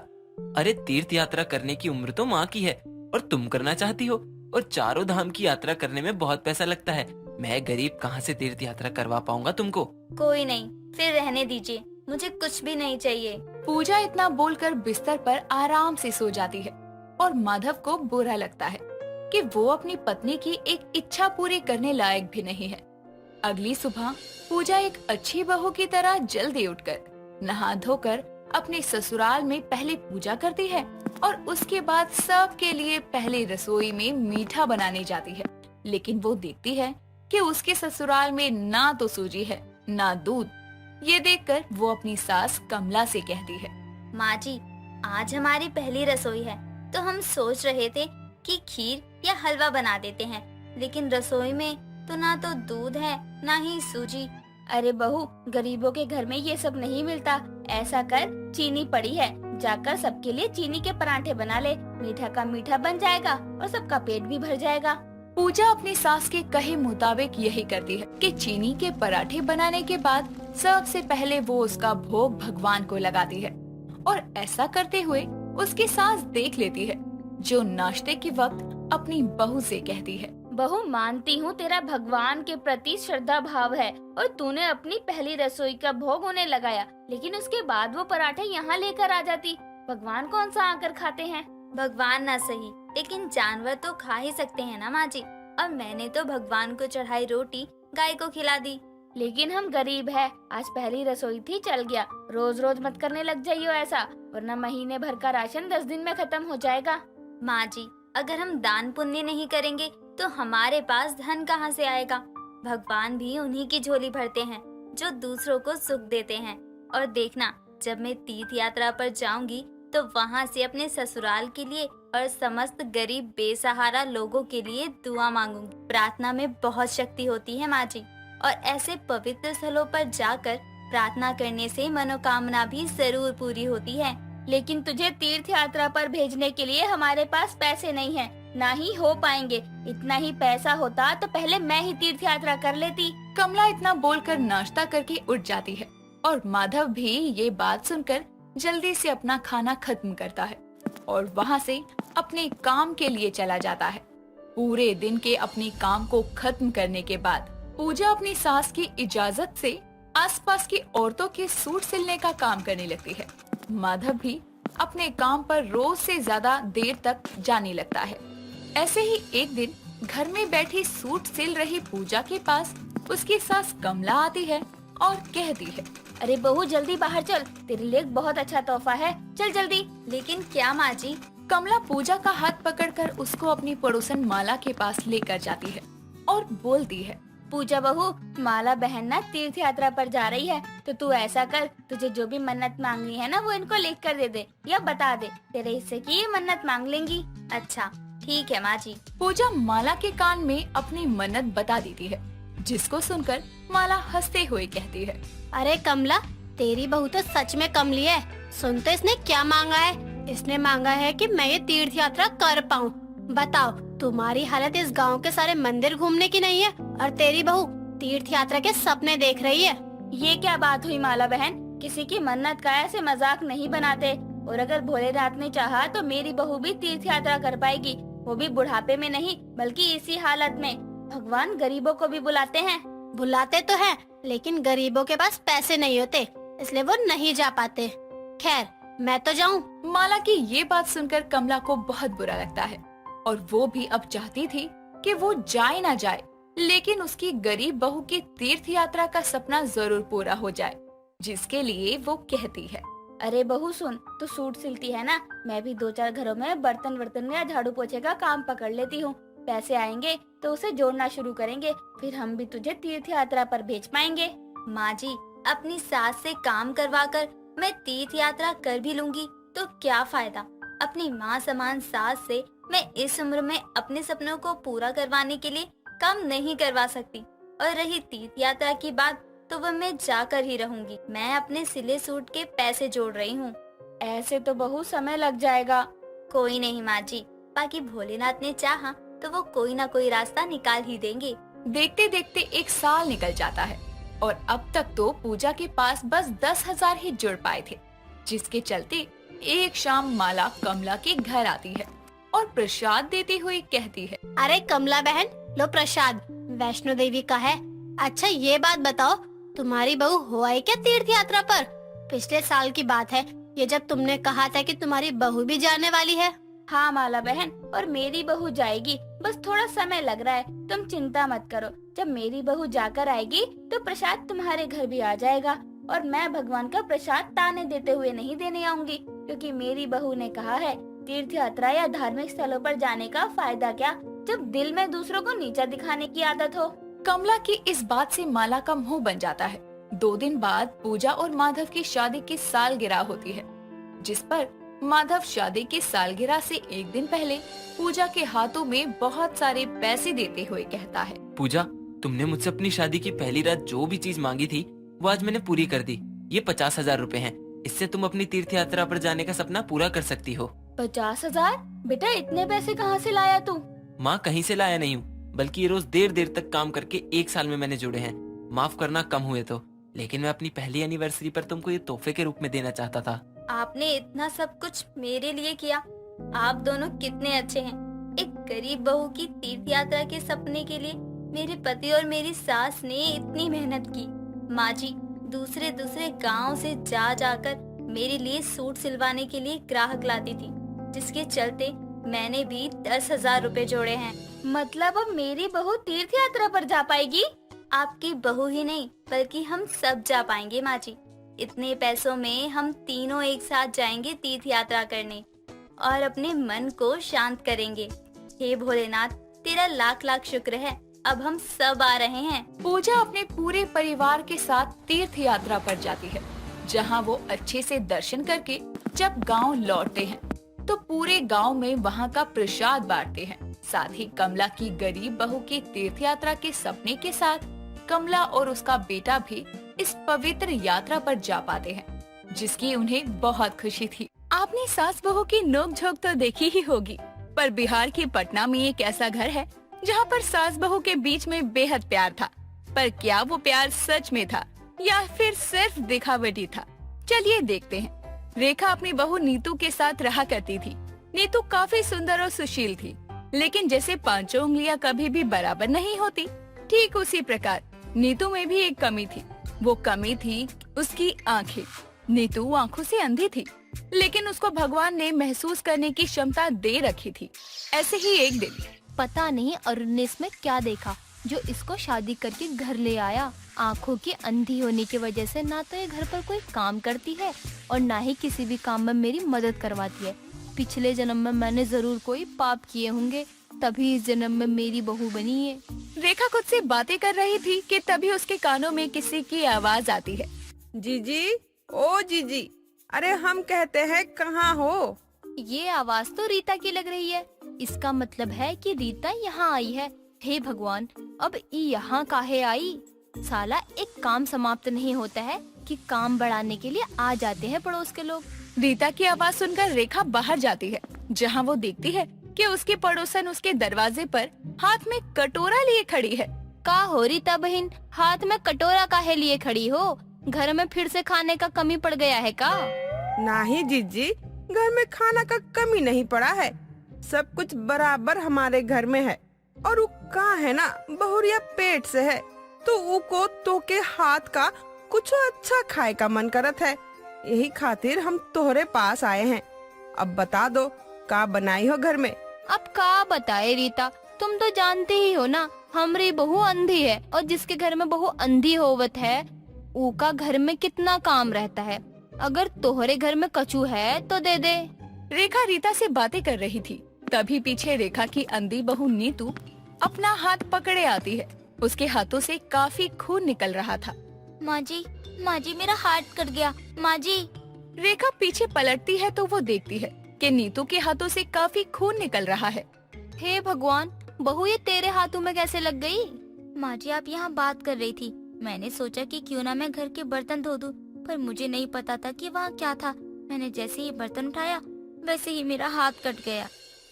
अरे तीर्थ यात्रा करने की उम्र तो माँ की है और तुम करना चाहती हो, और चारों धाम की यात्रा करने में बहुत पैसा लगता है। मैं गरीब कहाँ से तीर्थ यात्रा करवा पाऊंगा तुमको? कोई नहीं, फिर रहने दीजिए, मुझे कुछ भी नहीं चाहिए। पूजा इतना बोलकर बिस्तर पर आराम से सो जाती है और माधव को बुरा लगता है कि वो अपनी पत्नी की एक इच्छा पूरी करने लायक भी नहीं है। अगली सुबह पूजा एक अच्छी बहू की तरह जल्दी उठकर नहा धोकर अपने ससुराल में पहले पूजा करती है और उसके बाद सबके लिए पहले रसोई में मीठा बनाने जाती है। लेकिन वो देखती है कि उसके ससुराल में ना तो सूजी है ना दूध। ये देखकर वो अपनी सास कमला से कहती है, माँ जी, आज हमारी पहली रसोई है, तो हम सोच रहे थे कि खीर या हलवा बना देते हैं, लेकिन रसोई में तो ना तो दूध है ना ही सूजी। अरे बहू, गरीबों के घर में ये सब नहीं मिलता। ऐसा कर, चीनी पड़ी है, जाकर सबके लिए चीनी के पराठे बना ले। मीठा का मीठा बन जाएगा और सबका पेट भी भर जाएगा। पूजा अपनी सास के कहे मुताबिक यही करती है कि चीनी के पराठे बनाने के बाद सबसे पहले वो उसका भोग भगवान को लगाती है और ऐसा करते हुए उसकी सास देख लेती है, जो नाश्ते के वक्त अपनी बहू से कहती है, बहू, मानती हूँ तेरा भगवान के प्रति श्रद्धा भाव है और तूने अपनी पहली रसोई का भोग उन्हें लगाया, लेकिन उसके बाद वो पराठे यहाँ लेकर आ जाती। भगवान कौन सा आकर खाते हैं? भगवान ना सही, लेकिन जानवर तो खा ही सकते हैं ना माँ जी। और मैंने तो भगवान को चढ़ाई रोटी गाय को खिला दी। लेकिन हम गरीब है, आज पहली रसोई थी, चल गया। रोज रोज मत करने लग जाइयो ऐसा, वरना महीने भर का राशन 10 दिन में खत्म हो जाएगा। माँ जी, अगर हम दान पुण्य नहीं करेंगे तो हमारे पास धन कहाँ से आएगा? भगवान भी उन्हीं की झोली भरते हैं जो दूसरों को सुख देते हैं। और देखना, जब मैं तीर्थ यात्रा पर जाऊंगी तो वहाँ से अपने ससुराल के लिए और समस्त गरीब बेसहारा लोगों के लिए दुआ मांगूंगी। प्रार्थना में बहुत शक्ति होती है माँ जी, और ऐसे पवित्र स्थलों पर जाकर प्रार्थना करने से मनोकामना भी जरूर पूरी होती है। लेकिन तुझे तीर्थ यात्रा पर भेजने के लिए हमारे पास पैसे नहीं है, ना ही हो पाएंगे। इतना ही पैसा होता तो पहले मैं ही तीर्थ यात्रा कर लेती। कमला इतना बोलकर नाश्ता करके उठ जाती है और माधव भी ये बात सुनकर जल्दी से अपना खाना खत्म करता है और वहाँ से अपने काम के लिए चला जाता है। पूरे दिन के अपने काम को खत्म करने के बाद पूजा अपनी सास की इजाजत से आसपास की औरतों के सूट सिलने का काम करने लगती है। माधव भी अपने काम पर रोज से ज्यादा देर तक जाने लगता है। ऐसे ही एक दिन घर में बैठी सूट सिल रही पूजा के पास उसकी सास कमला आती है और कहती है, अरे बहू जल्दी बाहर चल, तेरे लिए एक बहुत अच्छा तोहफा है, चल जल्दी। लेकिन क्या माँ जी? कमला पूजा का हाथ पकड़कर उसको अपनी पड़ोसन माला के पास लेकर जाती है और बोलती है, पूजा बहू, माला बहन ना तीर्थ यात्रा पर जा रही है, तो तू ऐसा कर, तुझे जो भी मन्नत मांगनी है ना वो इनको लिख कर दे दे या बता दे, तेरे हिस्से की ये मन्नत मांग लेंगी। अच्छा ठीक है माँ जी। पूजा माला के कान में अपनी मन्नत बता देती है, जिसको सुनकर माला हंसते हुए कहती है, अरे कमला, तेरी बहू तो सच में कमली है। सुन तो इसने क्या मांगा है। इसने मांगा है कि मैं ये तीर्थ यात्रा कर पाऊँ। बताओ, तुम्हारी हालत इस गांव के सारे मंदिर घूमने की नहीं है और तेरी बहू तीर्थ यात्रा के सपने देख रही है। ये क्या बात हुई माला बहन, किसी की मन्नत का ऐसे मजाक नहीं बनाते। और अगर भोलेनाथ ने चाहा तो मेरी बहू भी तीर्थ यात्रा कर पाएगी, वो भी बुढ़ापे में नहीं बल्कि इसी हालत में। भगवान गरीबों को भी बुलाते हैं। बुलाते तो हैं, लेकिन गरीबों के पास पैसे नहीं होते, इसलिए वो नहीं जा पाते। खैर, मैं तो जाऊं। माला की ये बात सुनकर कमला को बहुत बुरा लगता है और वो भी अब चाहती थी कि वो जाए ना जाए, लेकिन उसकी गरीब बहू की तीर्थ यात्रा का सपना जरूर पूरा हो जाए, जिसके लिए वो कहती है, अरे बहू सुन, तू सूट सिलती है ना, मैं भी 2-4 घरों में बर्तन या झाड़ू पोछे का काम पकड़ लेती हूँ। पैसे आएंगे तो उसे जोड़ना शुरू करेंगे, फिर हम भी तुझे तीर्थ यात्रा पर भेज पाएंगे। माँ जी, अपनी सास से काम करवा कर मैं तीर्थ यात्रा कर भी लूंगी तो क्या फायदा। अपनी माँ समान सास से मैं इस उम्र में अपने सपनों को पूरा करवाने के लिए काम नहीं करवा सकती। और रही तीर्थ यात्रा की बात, तो वह मैं जाकर ही रहूंगी। मैं अपने सिले सूट के पैसे जोड़ रही हूँ। ऐसे तो बहुत समय लग जाएगा। कोई नहीं माँ जी, बाकी भोलेनाथ ने चाहा तो वो कोई ना कोई रास्ता निकाल ही देंगे। देखते देखते 1 साल निकल जाता है और अब तक तो पूजा के पास बस 10,000 ही जुड़ पाए थे, जिसके चलते एक शाम माला कमला के घर आती है और प्रसाद देती हुई कहती है, अरे कमला बहन, लो प्रसाद, वैष्णो देवी का है। अच्छा ये बात बताओ, तुम्हारी बहू हो आई क्या तीर्थ यात्रा पर? पिछले साल की बात है ये, जब तुमने कहा था कि तुम्हारी बहू भी जाने वाली है। हाँ माला बहन, और मेरी बहू जाएगी, बस थोड़ा समय लग रहा है, तुम चिंता मत करो। जब मेरी बहू जाकर आएगी तो प्रसाद तुम्हारे घर भी आ जाएगा। और मैं भगवान का प्रसाद ताने देते हुए नहीं देने आऊंगी, क्योंकि मेरी बहू ने कहा है, तीर्थ यात्रा या धार्मिक स्थलों पर जाने का फायदा क्या, जब दिल में दूसरों को नीचा दिखाने की आदत हो। कमला की इस बात से माला का मुंह बन जाता है। 2 दिन बाद पूजा और माधव की शादी की सालगिरह होती है, जिस पर माधव शादी की सालगिरह से 1 दिन पहले पूजा के हाथों में बहुत सारे पैसे देते हुए कहता है, पूजा, तुमने मुझसे अपनी शादी की पहली रात जो भी चीज मांगी थी वो आज मैंने पूरी कर दी। ये 50,000 रुपए हैं। इससे तुम अपनी तीर्थ यात्रा पर जाने का सपना पूरा कर सकती हो। 50,000? बेटा इतने पैसे कहाँ से लाया तू? माँ, कहीं से लाया नहीं हूँ, बल्कि ये रोज देर तक काम करके 1 साल में मैंने जोड़े हैं। माफ करना कम हुए तो, लेकिन मैं अपनी पहली एनिवर्सरी पर तुमको ये तोहफे के रूप में देना चाहता था। आपने इतना सब कुछ मेरे लिए किया। आप दोनों कितने अच्छे हैं। एक गरीब बहू की तीर्थ यात्रा के सपने के लिए मेरे पति और मेरी सास ने इतनी मेहनत की। माँ जी, दूसरे गांव से जा जाकर मेरे लिए सूट सिलवाने के लिए ग्राहक लाती थी, जिसके चलते मैंने भी 10,000 रुपए जोड़े हैं। मतलब अब मेरी बहू तीर्थ यात्रा पर जा पाएगी? आपकी बहू ही नहीं, बल्कि हम सब जा पाएंगे माँ जी। इतने पैसों में हम तीनों एक साथ जाएंगे तीर्थ यात्रा करने और अपने मन को शांत करेंगे। हे भोलेनाथ, तेरा लाख लाख शुक्र है, अब हम सब आ रहे हैं। पूजा अपने पूरे परिवार के साथ तीर्थ यात्रा पर जाती है, जहां वो अच्छे से दर्शन करके जब गांव लौटते हैं तो पूरे गांव में वहां का प्रसाद बांटते हैं। साथ ही कमला की गरीब बहू की तीर्थ यात्रा के सपने के साथ कमला और उसका बेटा भी इस पवित्र यात्रा पर जा पाते हैं, जिसकी उन्हें बहुत खुशी थी। आपने सास बहू की नोक-झोंक तो देखी ही होगी, पर बिहार के पटना में एक ऐसा घर है जहाँ पर सास बहू के बीच में बेहद प्यार था। पर क्या वो प्यार सच में था या फिर सिर्फ दिखावटी था? चलिए देखते हैं। रेखा अपनी बहू नीतू के साथ रहा करती थी। नीतू काफी सुंदर और सुशील थी, लेकिन जैसे पांचों उंगलियां कभी भी बराबर नहीं होती, ठीक उसी प्रकार नीतू में भी एक कमी थी। वो कमी थी उसकी आंखें। नीतू आंखों से अंधी थी, लेकिन उसको भगवान ने महसूस करने की क्षमता दे रखी थी। ऐसे ही एक दिन पता नहीं अरुण ने इसमें क्या देखा जो इसको शादी करके घर ले आया। आंखों की अंधी होने की वजह से ना तो ये घर पर कोई काम करती है और ना ही किसी भी काम में मेरी मदद करवाती है। पिछले जन्म में मैंने जरूर कोई पाप किए होंगे, तभी इस जन्म में मेरी बहू बनी है। रेखा खुद से बातें कर रही थी कि तभी उसके कानों में किसी की आवाज आती है। जीजी, ओ जीजी, अरे हम कहते हैं कहाँ हो? ये आवाज तो रीता की लग रही है। इसका मतलब है कि रीता यहाँ आई है। हे भगवान, अब यहाँ काहे आई? साला एक काम समाप्त नहीं होता है कि काम बढ़ाने के लिए आ जाते हैं पड़ोस के लोग। रीता की आवाज सुनकर रेखा बाहर जाती है, जहाँ वो देखती है कि उसकी पड़ोसन उसके दरवाजे पर हाथ में कटोरा लिए खड़ी है। का हो रीता बहन, हाथ में कटोरा काहे लिए खड़ी हो? घर में फिर से खाने का कमी पड़ गया है का? नहीं जीजी, घर में खाना का कमी नहीं पड़ा है। सब कुछ बराबर हमारे घर में है। और वो कहाँ है ना, बहुरिया पेट से है, तो वो को तो के हाथ का कुछ अच्छा खाए का मन करत है। यही खातिर हम तोहरे पास आए हैं। अब बता दो, का बनाई हो घर में? अब का बताए रीता, तुम तो जानते ही हो ना, हमारी बहू अंधी है और जिसके घर में बहू अंधी होवत है ऊका घर में कितना काम रहता है। अगर तोहरे घर में कचू है तो दे दे। रेखा रीता से बातें कर रही थी, तभी पीछे रेखा की अंधी बहू नीतू अपना हाथ पकड़े आती है। उसके हाथों से काफी खून निकल रहा था। माँ जी, मेरा हाथ कट गया, माँ जी। रेखा पीछे पलटती है तो वो देखती है कि नीतू के हाथों से काफी खून निकल रहा है। हे भगवान, बहू ये तेरे हाथों में कैसे लग गई? माँ जी, आप यहाँ बात कर रही थी। मैंने सोचा कि क्यों ना मैं घर के बर्तन धो दूं, पर मुझे नहीं पता था कि वहाँ क्या था। मैंने जैसे ही बर्तन उठाया वैसे ही मेरा हाथ कट गया।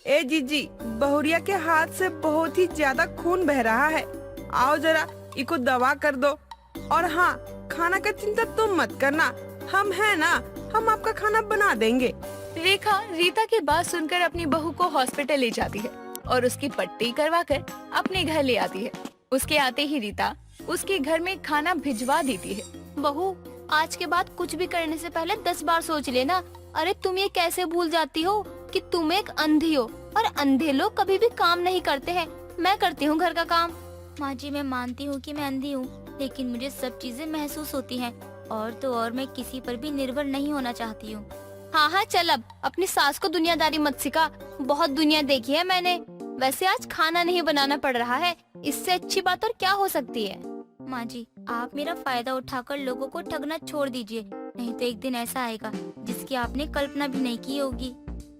ए जीजी, बहुरिया के हाथ से बहुत ही ज्यादा खून बह रहा है। आओ जरा इको दवा कर दो। और हाँ, खाना का चिंता तुम मत करना, हम है ना, हम आपका खाना बना देंगे। रेखा रीता की बात सुनकर अपनी बहू को हॉस्पिटल ले जाती है और उसकी पट्टी करवाकर अपने घर ले आती है। उसके आते ही रीता उसके घर में खाना भिजवा देती है। बहू, आज के बाद कुछ भी करने से पहले 10 बार सोच लेना। अरे तुम ये कैसे भूल जाती हो कि तुम एक अंधी हो और अंधे लोग कभी भी काम नहीं करते हैं। मैं करती हूँ घर का काम। माँ जी, मैं मानती हूँ कि मैं अंधी हूँ, लेकिन मुझे सब चीजें महसूस होती हैं। और तो और मैं किसी पर भी निर्भर नहीं होना चाहती हूँ। हाँ, चल अब अपनी सास को दुनियादारी मत सिखा। बहुत दुनिया देखी है मैंने। वैसे आज खाना नहीं बनाना पड़ रहा है, इससे अच्छी बात और क्या हो सकती है? माँ जी, आप मेरा फायदा उठाकर लोगों को ठगना छोड़ दीजिए, नहीं तो एक दिन ऐसा आएगा जिसकी आपने कल्पना भी नहीं की होगी।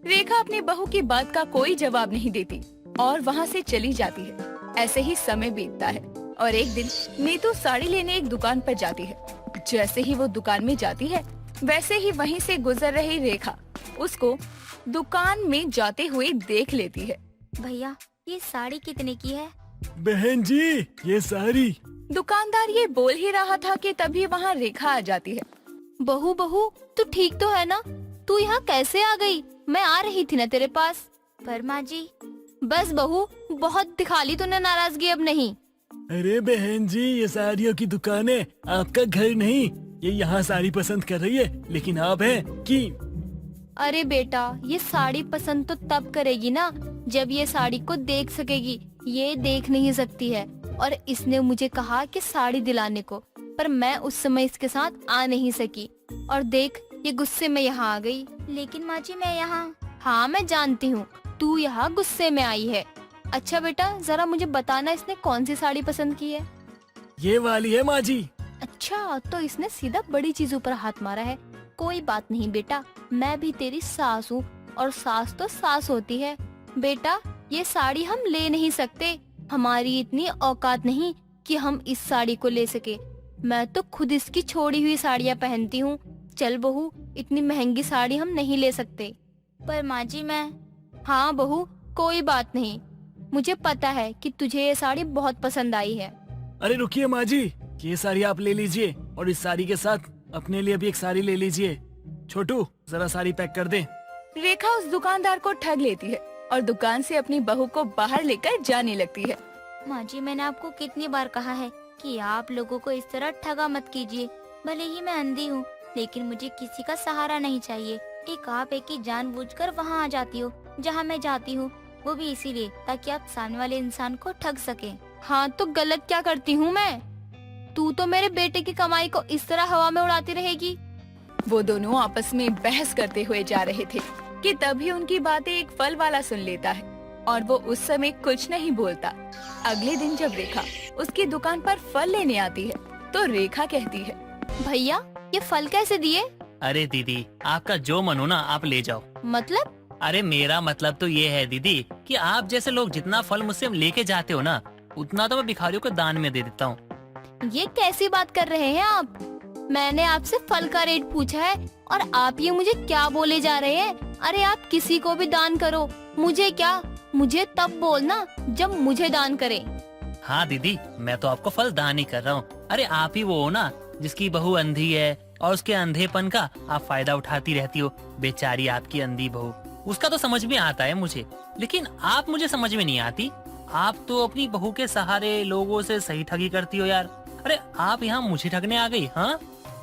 रेखा अपनी बहू की बात का कोई जवाब नहीं देती और वहाँ से चली जाती है। ऐसे ही समय बीतता है और एक दिन नीतू साड़ी लेने एक दुकान पर जाती है। जैसे ही वो दुकान में जाती है, वैसे ही वहीं से गुजर रही रेखा उसको दुकान में जाते हुए देख लेती है। भैया, ये साड़ी कितने की है? बहन जी, ये साड़ी। दुकानदार ये बोल ही रहा था कि तभी वहाँ रेखा आ जाती है। बहू, तू ठीक तो है ना? तू यहाँ कैसे आ गई? मैं आ रही थी ना तेरे पास। पर माँ जी। बस बहू, बहुत दिखा ली तूने नाराजगी, अब नहीं। अरे बहन जी, ये साड़ियों की दुकान है, आपका घर नहीं। ये यहाँ साड़ी पसंद कर रही है, लेकिन आप हैं कि? अरे बेटा, ये साड़ी पसंद तो तब करेगी ना जब ये साड़ी को देख सकेगी। ये देख नहीं सकती है और इसने मुझे कहा कि साड़ी दिलाने को, पर मैं उस समय इसके साथ आ नहीं सकी और देख ये गुस्से में यहाँ आ गई। लेकिन माँ जी, मैं यहाँ। हाँ, मैं जानती हूँ तू यहाँ गुस्से में आई है। अच्छा बेटा, जरा मुझे बताना इसने कौन सी साड़ी पसंद की है? ये वाली है माँ जी। अच्छा, तो इसने सीधा बड़ी चीजों पर हाथ मारा है। कोई बात नहीं बेटा, मैं भी तेरी सास हूँ और सास तो सास होती है। बेटा, ये साड़ी हम ले नहीं सकते, हमारी इतनी औकात नहीं कि हम इस साड़ी को ले सके। मैं तो खुद इसकी छोड़ी हुई साड़ियाँ पहनती हूँ। चल बहू, इतनी महंगी साड़ी हम नहीं ले सकते। पर माँ जी मैं हाँ बहू, कोई बात नहीं। मुझे पता है कि तुझे ये साड़ी बहुत पसंद आई है। अरे रुकिए माँ जी, ये साड़ी आप ले लीजिए और इस साड़ी के साथ अपने लिए भी एक साड़ी ले लीजिए। छोटू, जरा साड़ी पैक कर दे। रेखा उस दुकानदार को ठग लेती है और दुकान से अपनी बहू को बाहर लेकर जाने लगती है। माँ जी, मैंने आपको कितनी बार कहा है कि आप लोगों को इस तरह ठगा मत कीजिए। भले ही मैं अंधी हूँ, लेकिन मुझे किसी का सहारा नहीं चाहिए। एक आप एक ही जानबूझकर वहाँ आ जाती हो जहाँ मैं जाती हूँ, वो भी इसीलिए ताकि आप सामने वाले इंसान को ठग सके। हाँ तो गलत क्या करती हूँ मैं? तू तो मेरे बेटे की कमाई को इस तरह हवा में उड़ाती रहेगी। वो दोनों आपस में बहस करते हुए जा रहे थे कि तभी उनकी बातें एक फल वाला सुन लेता है और वो उस समय कुछ नहीं बोलता। अगले दिन जब रेखा उसकी दुकान पर फल लेने आती है तो रेखा कहती है, भैया ये फल कैसे दिए? अरे दीदी, आपका जो मन हो ना आप ले जाओ। मतलब? अरे मेरा मतलब तो ये है दीदी कि आप जैसे लोग जितना फल मुझसे लेके जाते हो ना, उतना तो मैं भिखारियों को दान में दे देता हूँ। ये कैसी बात कर रहे हैं आप? मैंने आपसे फल का रेट पूछा है और आप ये मुझे क्या बोले जा रहे हैं? अरे आप किसी को भी दान करो, मुझे क्या? मुझे तब बोलना जब मुझे दान करे। हाँ दीदी, मैं तो आपको फल दान ही कर रहा हूँ। अरे आप ही वो हो ना जिसकी बहू अंधी है और उसके अंधेपन का आप फायदा उठाती रहती हो। बेचारी आपकी अंधी बहू, उसका तो समझ में आता है मुझे, लेकिन आप मुझे समझ में नहीं आती। आप तो अपनी बहू के सहारे लोगों से सही ठगी करती हो यार। अरे आप यहाँ मुझे ठगने आ गई? हाँ,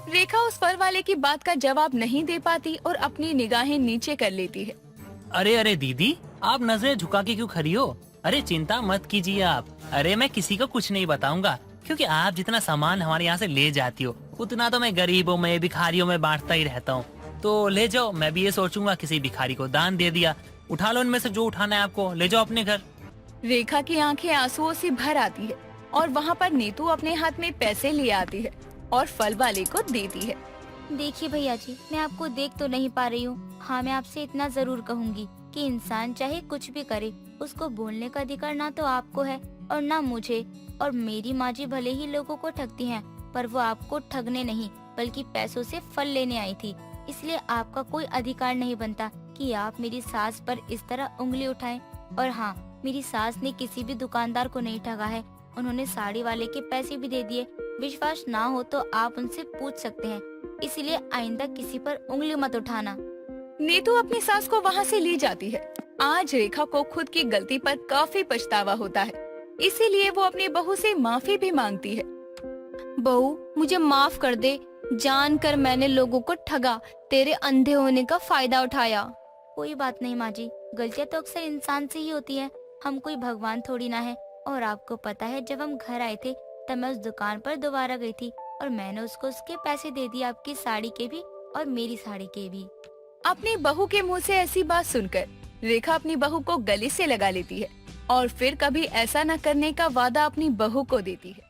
रेखा उस फल वाले की बात का जवाब नहीं दे पाती और अपनी निगाहें नीचे कर लेती है। अरे अरे दीदी, आप नजरें झुका के क्यों खड़ी हो? अरे चिंता मत कीजिए आप। अरे मैं किसी को कुछ नहीं बताऊंगा, क्योंकि आप जितना सामान हमारे यहाँ से ले जाती हो उतना तो मैं गरीबों में भिखारियों में बांटता ही रहता हूँ। तो ले जाओ, मैं भी ये सोचूंगा किसी भिखारी को दान दे दिया। उठा लो इनमें से जो उठाना है आपको, ले जाओ अपने घर। रेखा की आंखें आंसुओं से भर आती है और वहाँ पर नीतू अपने हाथ में पैसे लिए आती है और फल वाले को देती है। देखिए भैया जी, मैं आपको देख तो नहीं पा रही हूँ। हाँ, मैं आपसे इतना जरूर कहूँगी कि इंसान चाहे कुछ भी करे, उसको बोलने का अधिकार ना तो आपको है और ना मुझे। और मेरी माँ जी भले ही लोगों को ठगती हैं, पर वो आपको ठगने नहीं बल्कि पैसों से फल लेने आई थी। इसलिए आपका कोई अधिकार नहीं बनता कि आप मेरी सास पर इस तरह उंगली उठाएं। और हाँ, मेरी सास ने किसी भी दुकानदार को नहीं ठगा है, उन्होंने साड़ी वाले के पैसे भी दे दिए। विश्वास ना हो तो आप उनसे पूछ सकते हैं, इसलिए आइंदा किसी पर उंगली मत उठाना। नीतू अपनी सास को वहाँ से ले जाती है। आज रेखा को खुद की गलती पर काफी पछतावा होता है, इसीलिए वो अपनी बहू से माफी भी मांगती है। बहू, मुझे माफ कर दे, जानकर मैंने लोगों को ठगा, तेरे अंधे होने का फायदा उठाया। कोई बात नहीं माँ जी, गलतियाँ तो अक्सर इंसान से ही होती है, हम कोई भगवान थोड़ी ना है। और आपको पता है, जब हम घर आए थे तब मैं उस दुकान पर दोबारा गई थी और मैंने उसको उसके पैसे दे दिए, आपकी साड़ी के भी और मेरी साड़ी के भी। अपनी बहू के मुंह से ऐसी बात सुनकर रेखा अपनी बहू को गले से लगा लेती है और फिर कभी ऐसा न करने का वादा अपनी बहू को देती है।